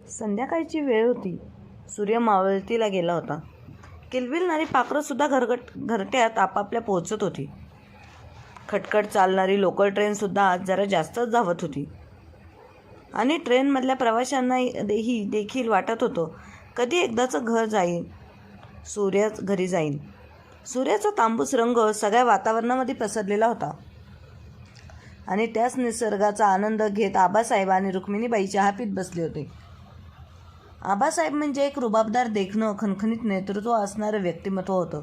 संध्याकाळची वेळ होती. सूर्य मावळतीला गेला होता. किलबिलणारी पाखरंसुद्धा घरट्यात आपापल्या पोहोचत होती. खटखट चालणारी लोकल ट्रेनसुद्धा आज जरा जास्तच धावत होती. आणि ट्रेनमधल्या प्रवाशांनाही देखील वाटत होतं कधी एकदाचं घर जाईन, सूर्य घरी जाईन. सूर्याचा तांबूस रंग सगळ्या वातावरणामध्ये पसरलेला होता. आणि त्याच निसर्गाचा आनंद घेत आबासाहेब आणि रुक्मिणीबाई चहा पीत बसले होते. आबासाहेब म्हणजे एक रुबाबदार, देखणं, खणखणीत नेतृत्व असणारं व्यक्तिमत्व होतं.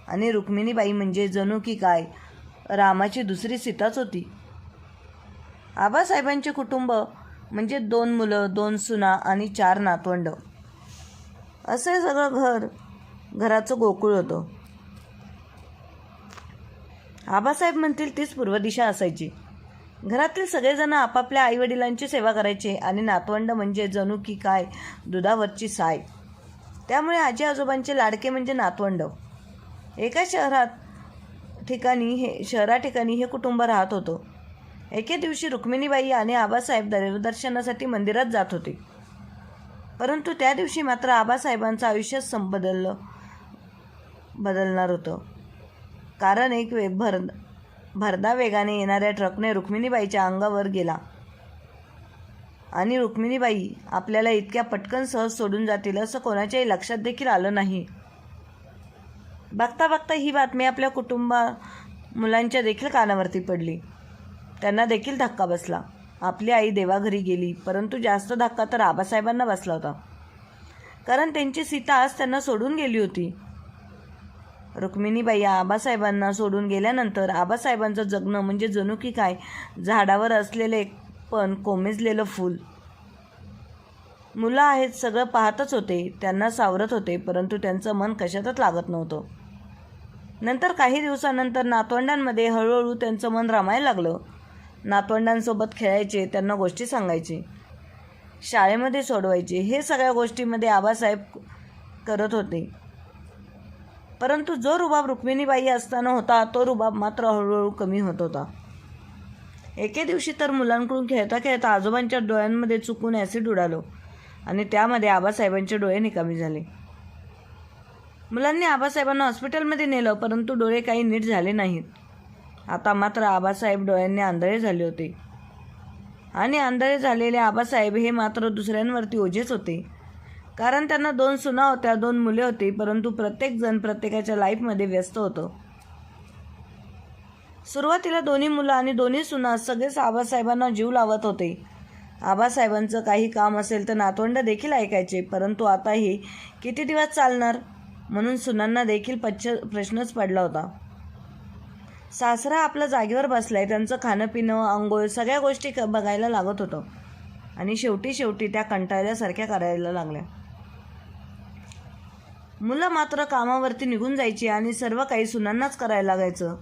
आणि रुक्मिणीबाई म्हणजे जणू की काय रामाची दुसरी सीताच होती. आबासाहेबांचे कुटुंब म्हणजे 2 मुलं, 2 सुना आणि 4 नातवंड. असे सगळं घराचं गोकुळ होतं. आबासाहेब म्हणतील तीच पूर्व दिशा असायची. घरातील सगळेजण आपापल्या आईवडिलांची सेवा करायचे आणि नातवंड म्हणजे जणू की काय दुधावरची साय. त्यामुळे आजी आजोबांचे लाडके म्हणजे नातवंड. एका शहरा ठिकाणी हे कुटुंब राहत होतं. एके दिवशी रुक्मिणीबाई आणि आबासाहेब देवदर्शनासाठी मंदिरात जात होते. परंतु त्या दिवशी मात्र आबासाहेबांचं आयुष्यच बदलणार होतं. कारण एक भरदा वेगाने येणाऱ्या ट्रकने रुक्मिणीबाईच्या अंगावर गेला आणि रुक्मिणीबाई आपल्याला इतक्या पटकन सहज सोडून जातील असं कोणाच्याही लक्षात देखील आलं नाही. बघता बघता ही बातमी आपल्या मुलांच्या देखील कानावरती पडली. त्यांना देखील धक्का बसला. आपली आई देवाघरी गेली, परंतु जास्त धक्का तर आबासाहेबांना बसला होता. कारण त्यांची सीता आज त्यांना सोडून गेली होती. रुक्मिणीबाई आबासाहेबांना सोडून गेल्यानंतर आबासाहेबांचं जगणं म्हणजे जणू की काय झाडावर असलेले पण कोमेजलेलं फूल. मुलं आहेत, सगळं पाहतच होते, त्यांना सावरत होते, परंतु त्यांचं मन कशातच लागत नव्हतं. नंतर काही दिवसानंतर नातवंडांमध्ये हळूहळू त्यांचं मन रमायला लागलं. नातवंडांसोबत खेळायचे, त्यांना गोष्टी सांगायचे, शाळेमध्ये सोडवायचे. हे सगळ्या गोष्टीमध्ये आबासाहेब करत होते. परंतु जो रुबाब रुक्मिणीबाई असताना होता तो रुबाब मात्र हळूहळू कमी होत होता. एके दिवशी तर मुलांकडून खेळता खेळता आजोबांच्या डोळ्यांमध्ये चुकून ॲसिड उडालं आणि त्यामध्ये आबासाहेबांचे डोळे निकामी झाले. मुलांनी आबासाहेबांना हॉस्पिटलमध्ये नेलं, परंतु डोळे काही नीट झाले नाहीत. आता मात्र आबासाहेब डोळ्यांनी आंधळे झाले होते. आणि आंधळे झालेले आबासाहेब हे मात्र दुसऱ्यांवरती ओझेच होते. कारण त्यांना 2 सुना होत्या, 2 मुले होती, परंतु प्रत्येकजण प्रत्येकाच्या लाईफमध्ये व्यस्त होतं. सुरुवातीला दोन्ही मुलं आणि दोन्ही सुना सगळेच आबासाहेबांना जीव लावत होते. आबासाहेबांचं काही काम असेल तर नातवंड देखील ऐकायचे, परंतु आता हे किती दिवस चालणार म्हणून सुनांना देखील प्रश्नच पडला होता. सासरा आपल्या जागेवर बसलाय, त्यांचं खाणं पिणं, आंघोळ सगळ्या गोष्टी बघायला लागत होतं. आणि शेवटी त्या कंटाळल्यासारख्या करायला लागल्या. मुलं मात्र कामावरती निघून जायची आणि सर्व काही सुनांनाच करायला लागायचं.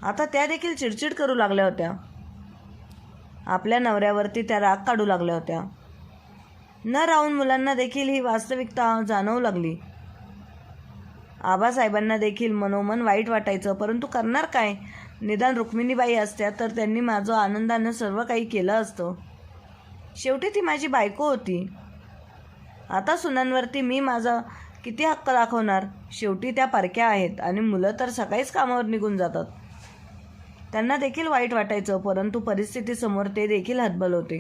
आता त्या देखील चिडचिड करू लागल्या होत्या. आपल्या नवऱ्यावरती त्या राग काढू लागल्या होत्या. न राहून मुलांना देखील ही वास्तविकता जाणवू लागली. आबासाहेबांना देखील मनोमन वाईट वाटायचं, परंतु करणार काय? निदान रुक्मिणीबाई असत्या तर त्यांनी माझं आनंदानं सर्व काही केलं असतं. शेवटी ती माझी बायको होती. आता सुनांवरती मी माझा किती हक्क दाखवणार? शेवटी त्या परक्या आहेत आणि मुलं तर सकाळीच कामावर निघून जातात. त्यांना देखील वाईट वाटायचं, परंतु परिस्थितीसमोर ते देखील हतबल होते.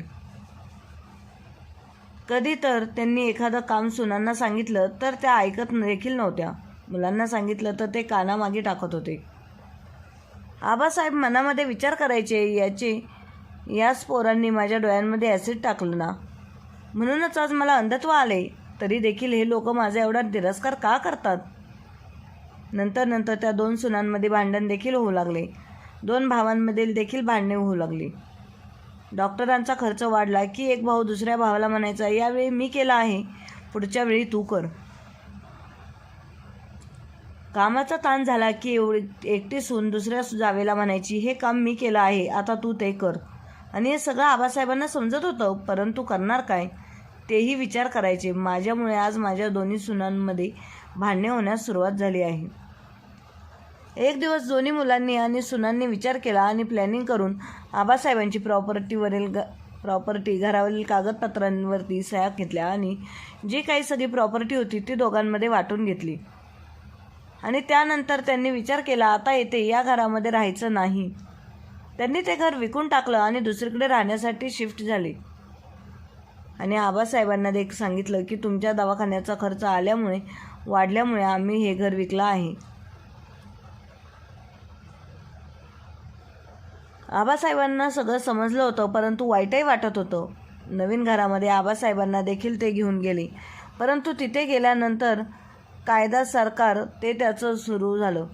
कधी तर त्यांनी एखादं काम सुनांना सांगितलं तर त्या ऐकत देखील नव्हत्या. मुलांना सांगितलं तर ते कानामागे टाकत होते. आबासाहेब मनामध्ये विचार करायचे, याच पोरांनी माझ्या डोळ्यांमध्ये ॲसिड टाकलं ना, म्हणूनच आज मला अंधत्व आले. तरी देखील हे लोक माझा एवढा तिरस्कार का करतात? नंतर त्या 2 सुनांमध्ये भांडण देखील होऊ लागले. 2 भावांमध्ये देखील भांडणे होऊ लागली. डॉक्टरांचा खर्च वाढला की एक भाऊ दुसऱ्या भावाला म्हणायचा, यावेळी मी केला आहे, पुढच्या वेळी तू कर. कामाचा ताण झाला की एकटी सून दुसऱ्या जावेला म्हणायची, हे काम मी केलं आहे, आता तू ते कर. आणि हे सगळं आबासाहेबांना समजत होतं, परंतु करणार काय तेही विचार करायचे. माझ्यामुळे आज माझ्या दोन्ही सुनांमध्ये भांडणे होण्यास सुरुवात झाली आहे. एक दिवस दोन्ही मुलांनी आणि सुनांनी विचार केला आणि प्लॅनिंग करून आबासाहेबांची प्रॉपर्टीवरील प्रॉपर्टी, घरावरील कागदपत्रांवरती सह्या घेतल्या आणि जी काही सगळी प्रॉपर्टी होती ती दोघांमध्ये वाटून घेतली. आणि त्यानंतर त्यांनी विचार केला, आता येथे या घरामध्ये राहायचं नाही. त्यांनी ते घर विकून टाकलं आणि दुसरीकडे राहण्यासाठी शिफ्ट झाले. आणि आबासाहेबांना सांगितलं की तुमच्या दवाखान्याचा खर्च वाढल्यामुळे आम्ही हे घर विकलं आहे. आबासाहेबांना सगळं समजलं होतं, परंतु वाईटही वाटत होतं. नवीन घरामध्ये आबासाहेबांना देखील ते घेऊन गेले, परंतु तिथे गेल्यानंतर कायदा सरकार ते त्याचं सुरू झालं.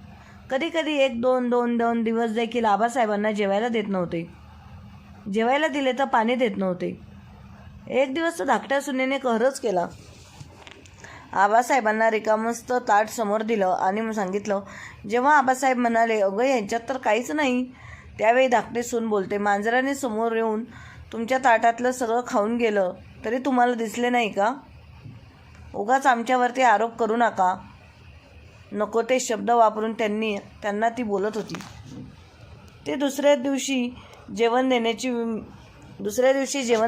कधी कधी 1-2 दिवस देखील आबासाहेबांना जेवायला देत नव्हते. जेवायला दिले तर पाणी देत नव्हते. एक दिवस तर धाकट्या सुनेने कहरच केला. आबासाहेबांना रिकामस्त ताट समोर दिलं आणि सांगितलं. जेव्हा आबासाहेब म्हणाले, अगं यांच्यात तर काहीच नाही, त्यावेळी धाकटे सून बोलते, मांजराने समोर येऊन तुमच्या ताटातलं सगळं खाऊन गेलं तरी तुम्हाला दिसले नाही का? उगाच आमच्यावरती आरोप करू नका. नको ते शब्द वापरून त्यांना ती बोलत होती. ते दुसऱ्या दिवशी जेवण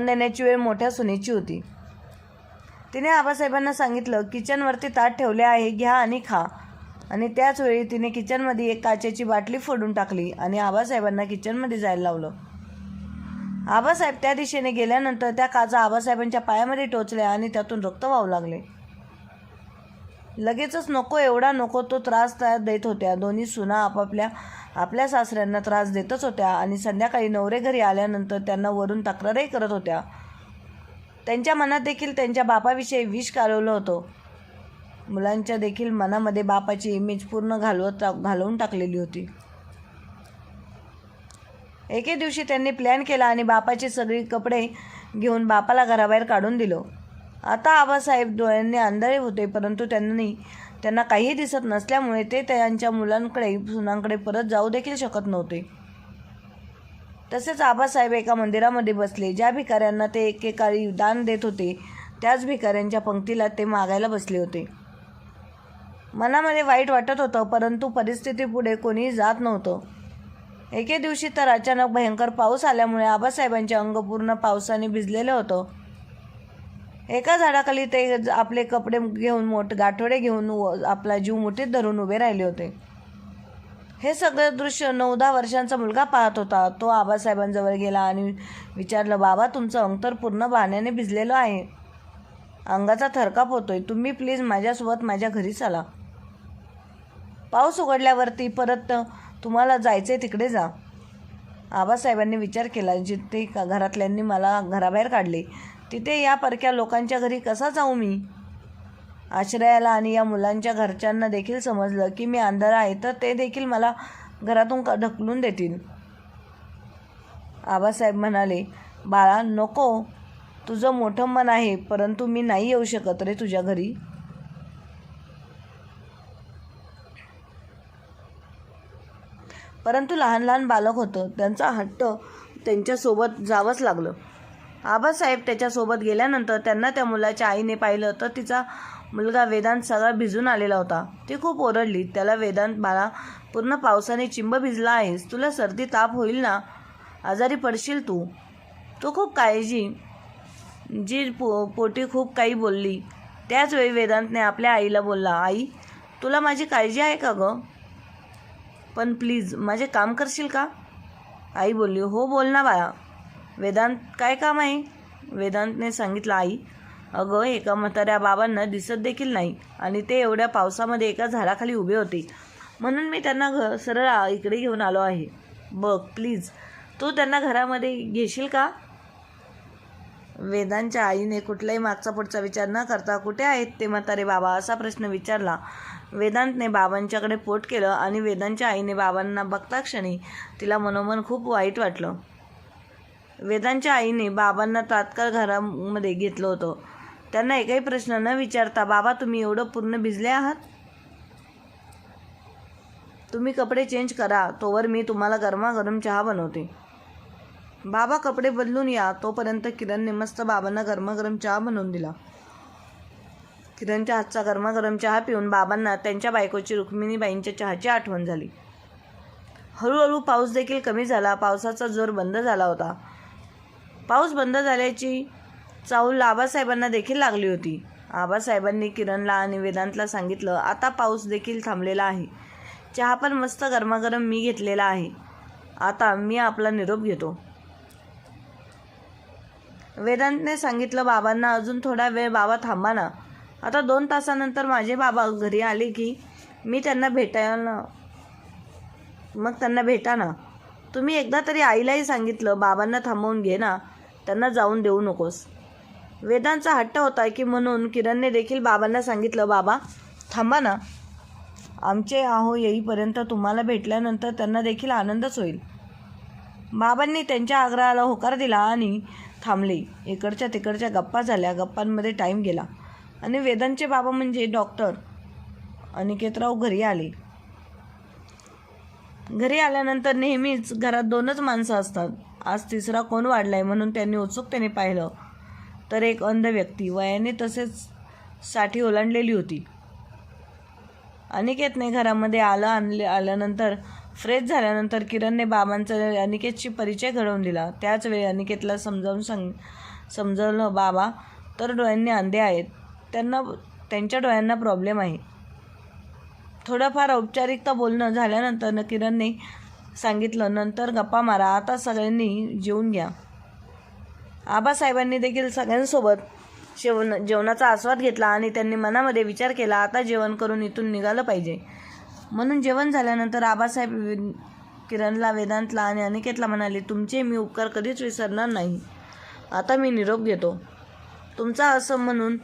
देण्याची वेळ मोठ्या सुनेची होती. तिने आबासाहेबांना सांगितलं, किचनवरती ताट ठेवले आहे, घ्या आणि खा. आणि त्याच वेळी तिने किचनमध्ये एक काचेची बाटली फोडून टाकली आणि आबासाहेबांना किचनमध्ये जायला लावलं. आबासाहेब त्या दिशेने गेल्यानंतर त्या काचा आबासाहेबांच्या पायामध्ये टोचल्या आणि त्यातून रक्त वाहू लागले. लगेचच नको तो त्रास देत होत्या. दोन्ही सुना आपल्या सासऱ्यांना त्रास देतच होत्या आणि संध्याकाळी नवरे घरी आल्यानंतर त्यांना वरून तक्रारही करत होत्या. त्यांच्या मनात देखील त्यांच्या बापाविषयी विष कालवलं होतं. मुलांच्या देखील मनामध्ये बापाची इमेज पूर्ण घालवून टाकलेली होती. एके दिवशी त्यांनी प्लॅन केला आणि बापाचे सगळे कपडे घेऊन बापाला घराबाहेर काढून दिलं. आता आबासाहेब डोळ्यांनी आंधळे होते, परंतु त्यांना काहीही दिसत नसल्यामुळे ते त्यांच्या सुनांकडे परत जाऊ देखील शकत नव्हते. तसेच आबासाहेब एका मंदिरामध्ये बसले. ज्या भिकाऱ्यांना ते एकेकाळी दान देत होते त्याच भिकाऱ्यांच्या पंक्तीला ते मागायला बसले होते. मनामध्ये वाईट वाटत होतं, परंतु परिस्थितीपुढे कोणीही जात नव्हतं. एके दिवशी तर अचानक भयंकर पाऊस आल्यामुळे आबासाहेबांचे अंग पूर्ण पावसाने भिजलेलं होतं. एका झाडाखाली ते आपले कपडे घेऊन गाठोडे घेऊन आपला जीव मुठीत धरून उभे राहिले होते. हे सगळं दृश्य 9-10 वर्षांचा मुलगा पाहत होता. तो आबासाहेबांजवळ गेला आणि विचारलं, बाबा, तुमचं अंग तर पूर्ण पाण्याने भिजलेलं आहे, अंगाचा थरकाप होतोय, तुम्ही प्लीज माझ्यासोबत माझ्या घरी चला. पाऊस उघडल्यावरती परत तुम्हाला जायचे तिकडे जा. आबासाहेबांनी विचार केला, जिथे घरातल्यांनी मला घराबाहेर काढले तिथे या परक्या लोकांच्या घरी कसा जाऊ मी? आश्रयाला आणि या मुलांच्या घरच्यांना देखील समजलं की मी अंधार आहे तर ते देखील मला घरातून ढकलून देतील. आबासाहेब म्हणाले, बाळा, नको, तुझं मोठं मन आहे, परंतु मी नाही येऊ शकत रे तुझ्या घरी. परंतु लहान बालक होतं, त्यांचा हट्ट त्यांच्यासोबत जावंच लागलं. आबासाहेब त्याच्यासोबत गेल्यानंतर त्यांना त्या मुलाच्या आईने पाहिलं तर तिचा मुलगा वेदांत सगळा भिजून आलेला होता. ती खूप ओरडली, त्याला, वेदांत बाळा, पूर्ण पावसाने चिंब भिजला आहेस, तुला सर्दी ताप होईल ना, आजारी पडशील तू. तो खूप काळजी पोटी खूप काही बोलली. त्याच वेळी वेदांतने आपल्या आईला बोलला, आई, तुला माझी काळजी आहे का गं? पण प्लीज माझे काम करशील का? आई बोलली, हो, बोल ना बाळा. वेदांत, काय काम आहे? वेदांतने सांगितलं, आई, अगं, एका म्हाताऱ्या बाबांना दिसत देखील नाही आणि ते एवढ्या पावसामध्ये एका झाडाखाली उभे होते, म्हणून मी त्यांना सरळ इकडे घेऊन आलो आहे. बघ, प्लीज तू त्यांना घरामध्ये घेशील का? वेदांतच्या आईने कुठलाही मागचा पुढचा विचार न करता, कुठे आहेत ते म्हातारे बाबा, असा प्रश्न विचारला. वेदांतने बाबांच्याकडे पोट केलं आणि वेदांतच्या आईने बाबांना बघता क्षणी तिला मनोमन खूप वाईट वाटलं. वेदांतच्या आईने बाबांना तात्काळ घरामध्ये घेतलं होतं. त्यांना एकही प्रश्न न विचारता, बाबा, तुम्ही एवढं पूर्ण भिजले आहात, तुम्ही कपडे चेंज करा, तोवर मी तुम्हाला गरमागरम चहा बनवते. बाबा कपडे बदलून या, तोपर्यंत किरणने मस्त बाबांना गरमागरम चहा बनवून दिला. किरणच्या हातचा गरमागरम चहा पिऊन बाबांना त्यांच्या बायकोची रुक्मिणीबाईंच्या चहाची आठवण झाली. हळूहळू पाऊस देखील कमी झाला. पावसाचा जोर बंद झाला होता. पाऊस बंद झाल्याची चाहूल आबासाहेबांना देखील लागली होती. आबासाहेबांनी किरणला आणि वेदांतला सांगितलं, आता पाऊस देखील थांबलेला आहे. चहा पण मस्त गरमागरम मी घेतलेला आहे. आता मी आपला निरोप घेतो. वेदांतने सांगितलं बाबांना, अजून थोडा वेळ बाबा थांबा ना. आता 2 तासानंतर माझे बाबा घरी आले की मी त्यांना भेटा ना. तुम्ही एकदा तरी आईलाही सांगितलं बाबांना थांबवून घे ना, त्यांना जाऊन देऊ नकोस. वेदांचा हट्ट होता की म्हणून किरणने देखील बाबांना सांगितलं, बाबा थांबा ना. आमचे आहो येईपर्यंत तुम्हाला भेटल्यानंतर त्यांना देखील आनंदच होईल. बाबांनी त्यांच्या आग्रहाला होकार दिला आणि थांबले. इकडच्या तिकडच्या गप्पा झाल्या. गप्पांमध्ये टाईम गेला आणि वेदांचे बाबा म्हणजे डॉक्टर अनिकेतराव घरी आले. घरी आल्यानंतर नेहमीच घरात 2च माणसं असतात. आज 3रा कोण वाढलाय म्हणून त्यांनी उत्सुकतेने पाहिलं तर एक अंध व्यक्ती, वयाने तसेच 60 ओलांडलेली होती. अनिकेतने घरामध्ये आल्यानंतर फ्रेश झाल्यानंतर किरणने बाबांचा अनिकेतशी परिचय घडवून दिला. त्याच वेळी अनिकेतला समजवलं, बाबा तर डोळ्यांनी अंधे आहेत, त्यांच्या डोळ्यांना प्रॉब्लेम आहे. थोडंफार औपचारिकता बोलणं झाल्यानंतर किरणने सांगितलं, नंतर गप्पा मारा, आता सगळ्यांनी जेवून घ्या. आबासाहेबांनी देखील सगळ्यांसोबत जेवणाचा आस्वाद घेतला आणि त्यांनी मनामध्ये विचार केला, आता जेवण करून इथून निघालं पाहिजे. म्हणून जेवण झाल्यानंतर आबासाहेब किरणला, वेदांतला आणि अनिकेतला म्हणाले, तुमचे मी उपकार कधीच विसरणार नाही. आता मी निरोप घेतो तुमचा. असं म्हणून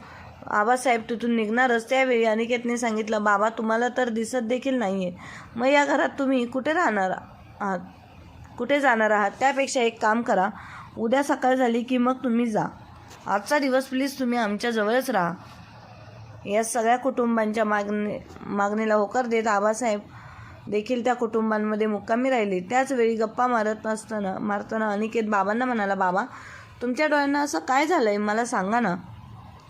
आबासाहेब तिथून निघणारच त्यावेळी अनिकेतने सांगितलं, बाबा तुम्हाला तर दिसत देखील नाही आहे, मग या घरात तुम्ही कुठे जाणार आहात? त्यापेक्षा एक काम करा, उद्या सकाळ झाली की मग तुम्ही जा. आजचा दिवस प्लीज तुम्ही आमच्या जवळच राहा. या सगळ्या कुटुंबांच्या मागणीला होकार देत आबासाहेब देखील त्या कुटुंबांमध्ये मुक्कामी राहिले. त्याचवेळी गप्पा मारताना अनिकेत बाबांना म्हणाला, बाबा तुमच्या डोळ्यांना असं काय झालंय मला सांगा ना.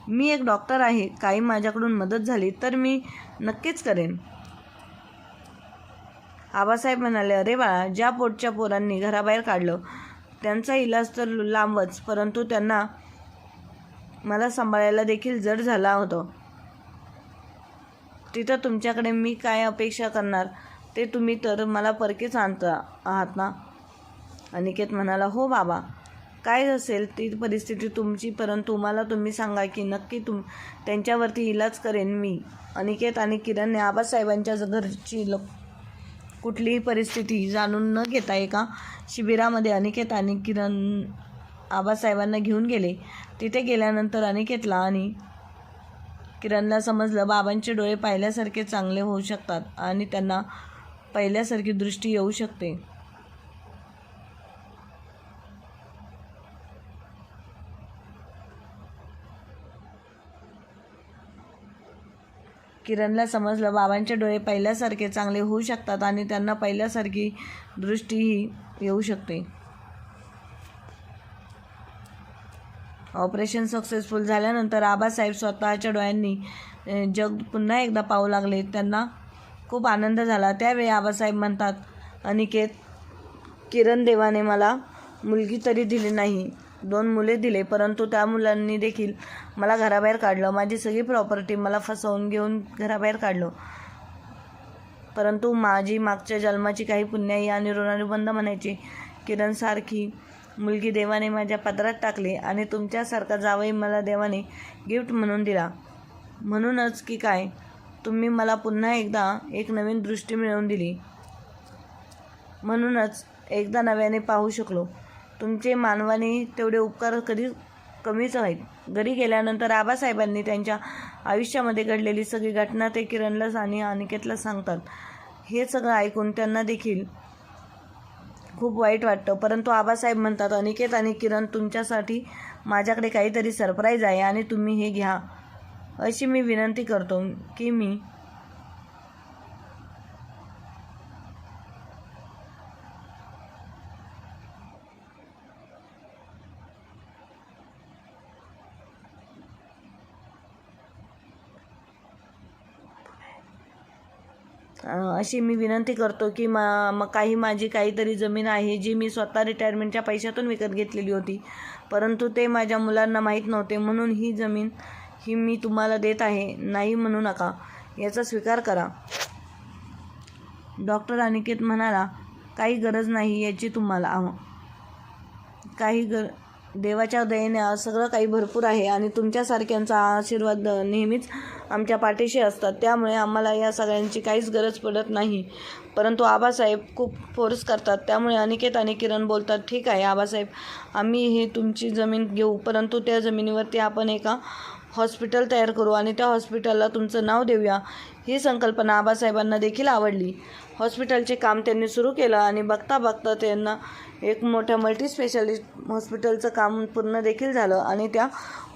मी एक डॉक्टर आहे, काही माझ्याकडून मदत झाली तर मी नक्कीच करेन. आबासाहेब म्हणाले, अरे बाळा, ज्या पोटच्या पोरांनी घराबाहेर काढलं त्यांचा इलाज तर लांबच, परंतु त्यांना मला सांभाळायला देखील जड झाला होतं. तिथं तुमच्याकडे मी काय अपेक्षा करणार, ते तुम्ही तर मला परकेच आणता आहात ना. अनिकेत म्हणाला, हो बाबा, काय असेल ती परिस्थिती तुमची, परंतु मला तुम्ही सांगा की नक्की त्यांच्यावरती इलाज करेन मी. अनिकेत आणि किरणने आबासाहेबांच्या घरची कुठलीही परिस्थिती जाणून न घेता एका शिबिरामध्ये अनिकेत आणि किरण आबासाहेबांना घेऊन गेले. तिथे गेल्यानंतर अनिकेतला आणि किरणला समजलं, बाबांचे डोळे पाहिल्यासारखे चांगले होऊ शकतात आणि त्यांना पहिल्यासारखी दृष्टी येऊ शकते. किरणला समजलं, बाबांचे डोळे पहिल्यासारखे चांगले होऊ शकतात आणि त्यांना पहिल्यासारखी दृष्टीही येऊ शकते. ऑपरेशन सक्सेसफुल झाल्यानंतर आबासाहेब स्वतःच्या डोळ्यांनी जग पुन्हा एकदा पाहू लागले. त्यांना खूप आनंद झाला. त्यावेळी आबासाहेब म्हणतात, अनिकेत, किरण देवाने मला मुलगी तरी दिली नाही, 2 मुले दिले, परंतु त्या मुलांनी देखील मला घराबाहेर काढलं. माझी सगळी प्रॉपर्टी मला फसवून घेऊन घराबाहेर काढलं. परंतु माझी मागच्या जन्माची काही पुण्याई आणि ऋणानुबंध म्हणायची किरणसारखी मुलगी देवाने माझ्या पदरात टाकली आणि तुमच्यासारखा जावई मला देवाने गिफ्ट म्हणून दिला. म्हणूनच की काय, तुम्ही मला पुन्हा एकदा एक नवीन दृष्टी मिळवून दिली. म्हणूनच एकदा नव्याने पाहू शकलो. तुमचे मानवाने तेवढे उपकार कधी कमीच आहेत. घरी गेल्यानंतर आबासाहेबांनी त्यांच्या आयुष्यामध्ये घडलेली सगळी घटना ते किरणला आणि अनिकेतला सांगतात. हे सगळं ऐकून त्यांना देखील खूप वाईट वाटतं, परंतु आबासाहेब म्हणतात, अनिकेत आणि किरण, तुमच्यासाठी माझ्याकडे काहीतरी सरप्राईज आहे आणि तुम्ही हे घ्या. अशी मी विनंती करतो की मी अशी मी विनंती करतो की काही माझी काहीतरी जमीन आहे जी मी स्वतः रिटायरमेंटच्या पैशातून विकत घेतलेली होती, परंतु ते माझ्या मुलांना माहीत नव्हते, म्हणून ही जमीन ही मी तुम्हाला देत आहे. नाही म्हणू नका, याचा स्वीकार करा. डॉक्टर अनिकेत म्हणाला, काही गरज नाही याची तुम्हाला. देवाच्या दयेने सगळं काही भरपूर आहे आणि तुमच्यासारख्यांचा आशीर्वाद नेहमीच आमच्या पाठीशी असतात, त्यामुळे आम्हाला या सगळ्यांची काहीच गरज पडत नाही. परंतु आबासाहेब खूप फोर्स करतात, त्यामुळे अनिकेत आणि किरण बोलतात, ठीक आहे आबासाहेब, आम्ही हे तुमची जमीन घेऊ, परंतु त्या जमिनीवरती आपण एका हॉस्पिटल तयार करू आणि त्या हॉस्पिटलला तुमचं नाव देऊया. ही संकल्पना आबासाहेबांना देखील आवडली. हॉस्पिटलचे काम त्यांनी सुरू केलं आणि बघता बघता त्यांना एक मोठ्या मल्टीस्पेशालिस्ट हॉस्पिटलचं काम पूर्ण देखील झालं आणि त्या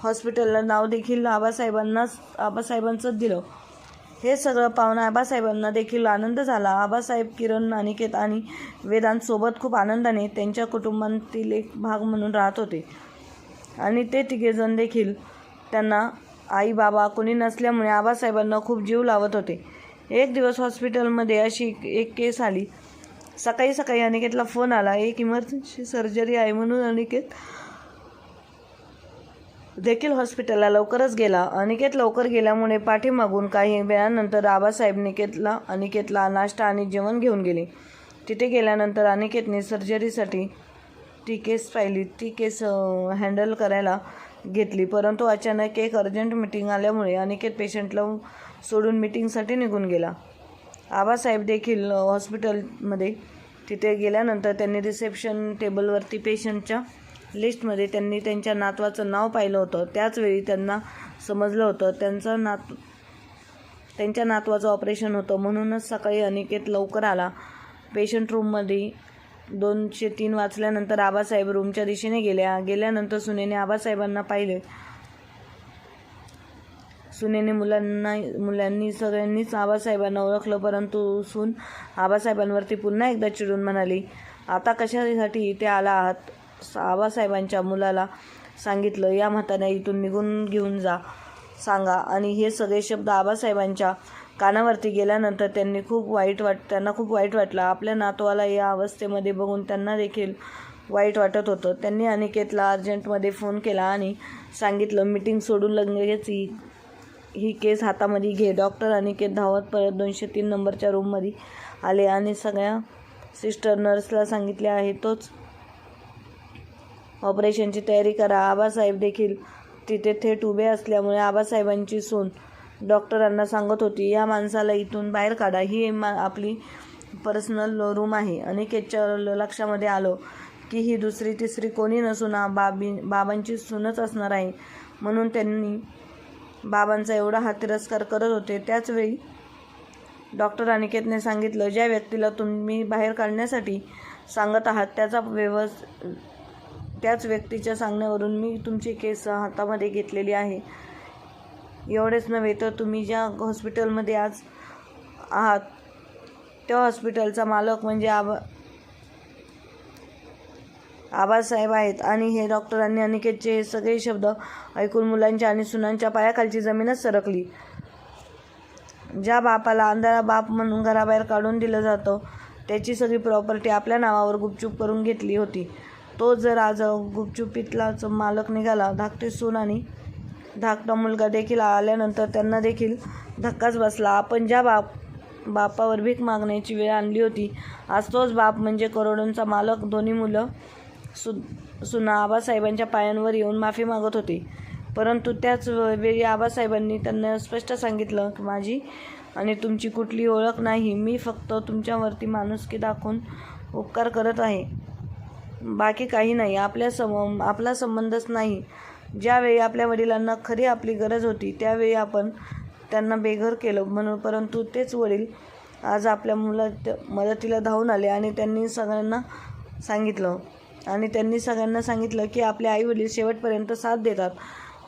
हॉस्पिटलला नाव देखील आबासाहेबांचंच दिलं. हे सगळं पाहून आबासाहेबांना देखील आनंद झाला. आबासाहेब, किरण, अनिकेत आणि वेदांत सोबत खूप आनंदाने त्यांच्या कुटुंबातील एक भाग म्हणून राहत होते आणि ते तिघेजण देखील त्यांना आई बाबा कोणी नसल्यामुळे आबासाहेबांना खूप जीव लावत होते. एक दिवस हॉस्पिटलमध्ये अशी एक केस आली. सकाळी सकाळी अनिकेतला फोन आला, एक इमर्जन्सी सर्जरी आहे म्हणून अनिकेत देखील हॉस्पिटलला लवकरच गेला. अनिकेत लवकर गेल्यामुळे पाठीमागून काही वेळानंतर आबासाहेब अनिकेतला नाश्ता आणि जेवण घेऊन गेले. तिथे गेल्यानंतर अनिकेतने सर्जरीसाठी ती केस पाहिली. ती केस हँडल करायला घेतली, परंतु अचानक एक अर्जंट मीटिंग आल्यामुळे अनिकेत पेशंटला सोडून मीटिंगसाठी निघून गेला. आबासाहेब देखील हॉस्पिटलमध्ये तिथे गेल्यानंतर त्यांनी रिसेप्शन टेबलवरती पेशंटच्या लिस्टमध्ये त्यांनी त्यांच्या नातवाचं नाव पाहिलं होतं. त्याचवेळी त्यांना समजलं होतं त्यांच्या नातवाचं ऑपरेशन होतं, म्हणूनच सकाळी अनिकेत लवकर आला. पेशंट रूममध्ये 203 वाचल्यानंतर आबासाहेब रूमच्या दिशेने गेल्यानंतर सुनेने आबासाहेबांना पाहिले. सुनेने मुलांनी सगळ्यांनीच आबासाहेबांना ओळखलं, परंतु सून आबासाहेबांवरती पुन्हा एकदा चिडून म्हणाली, आता कशासाठी इथे आला आहात? आबासाहेबांच्या मुलाला सांगितलं, या म्हाताऱ्या इथून निघून घेऊन सांगा. आणि हे सगळे शब्द आबासाहेबांच्या कानावरती गेल्यानंतर त्यांना खूप वाईट वाटलं. आपल्या नातवाला या अवस्थेमध्ये बघून त्यांना देखील वाईट वाटत होतं. त्यांनी अनिकेतला अर्जंटमध्ये फोन केला आणि सांगितलं, मीटिंग सोडून लगेच ही केस हातामध्ये घे. डॉक्टर अनिकेत धावत परत 203 नंबरच्या रूममध्ये आले आणि सगळ्या सिस्टर नर्सला सांगितले आहे तोच ऑपरेशनची तयारी करा. आबासाहेब देखील तिथे थेट उभे असल्यामुळे आबासाहेबांची सून डॉक्टरांना सांगत होती, या माणसाला इथून बाहेर काढा, ही आपली पर्सनल रूम आहे. अनिकेतच्या लक्षामध्ये आलं की ही दुसरी तिसरी कोणी नसून बाबांची सूनच असणार आहे, म्हणून त्यांनी बाबांचा एवढा हा तिरस्कार करत होते. त्याचवेळी डॉक्टर अनिकेतने सांगितलं, ज्या व्यक्तीला तुम्ही बाहेर काढण्यासाठी सांगत आहात त्याच व्यक्तीच्या सांगण्यावरून मी तुमची केस हातामध्ये घेतलेली आहे. एवढेच नव्हे तर तुम्ही ज्या हॉस्पिटलमध्ये आज आहात त्या हॉस्पिटलचा मालक म्हणजे आबासाहेब आहेत. आणि हे डॉक्टरांनी अनिकेतचे हे सगळे शब्द ऐकून मुलांच्या आणि सुनांच्या पायाखालची जमीनच सरकली. ज्या बापाला अंधारा बाप म्हणून घराबाहेर काढून दिलं जातं, त्याची सगळी प्रॉपर्टी आपल्या नावावर गुपचूप करून घेतली होती, तो जर आज गुपचुपीतलाच मालक निघाला. धाकटी सून आणि धाकटा मुलगा देखील आल्यानंतर त्यांना देखील धक्काच बसला. आपण ज्या बापावर भीक मागण्याची वेळ आणली होती, आज तोच बाप म्हणजे करोडोंचा मालक. दोन्ही मुलं सुना आबासाहेबांच्या पायांवर येऊन माफी मागत होती, परंतु त्याच वेळी आबासाहेबांनी त्यांना स्पष्ट सांगितलं की माझी आणि तुमची कुठली ओळख नाही, मी फक्त तुमच्यावरती माणुसकी दाखवून उपकार करत आहे, बाकी काही नाही. आपला संबंधच नाही. ज्यावेळी आपल्या वडिलांना खरी आपली गरज होती त्यावेळी आपण त्यांना बेघर केलं म्हणून, परंतु तेच वडील आज आपल्या मदतीला धावून आले आणि त्यांनी सगळ्यांना सांगितलं की आपले आईवडील शेवटपर्यंत साथ देतात,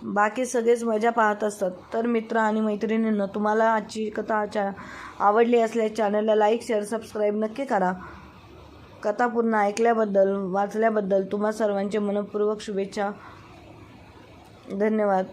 बाकी सगळेच मजा पाहत असतात. तर मित्र आणि मैत्रिणींनो, तुम्हाला आजची कथा आवडली असल्यास चॅनलला लाईक, शेअर, सबस्क्राईब नक्की करा. कथा पूर्ण ऐकल्याबद्दल, वाचल्याबद्दल तुम्हा सर्वांचे मनःपूर्वक शुभेच्छा. धन्यवाद.